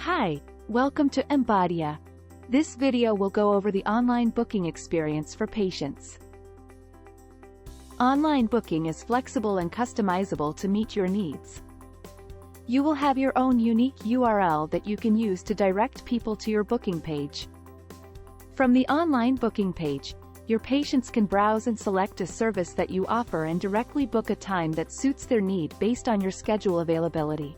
Hi, welcome to Embodia. This video will go over the online booking experience for patients. Online booking is flexible and customizable to meet your needs. You will have your own unique URL that you can use to direct people to your booking page. From the online booking page, your patients can browse and select a service that you offer and directly book a time that suits their need based on your schedule availability.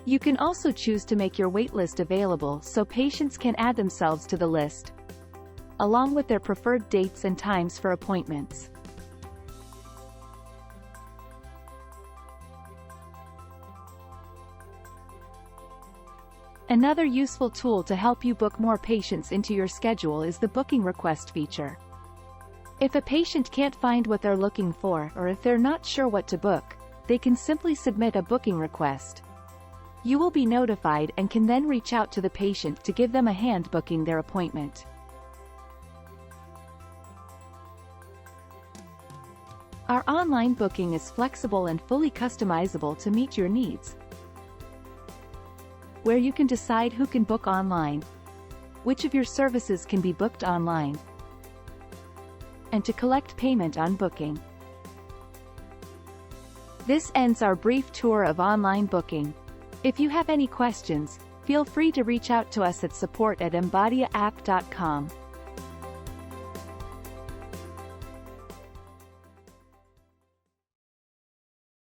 You can also choose to make your waitlist available so patients can add themselves to the list, along with their preferred dates and times for appointments. Another useful tool to help you book more patients into your schedule is the booking request feature. If a patient can't find what they're looking for, or if they're not sure what to book, they can simply submit a booking request. You will be notified and can then reach out to the patient to give them a hand booking their appointment. Our online booking is flexible and fully customizable to meet your needs, where you can decide who can book online, which of your services can be booked online, and to collect payment on booking. This ends our brief tour of online booking. If you have any questions, feel free to reach out to us at support@embodiaapp.com.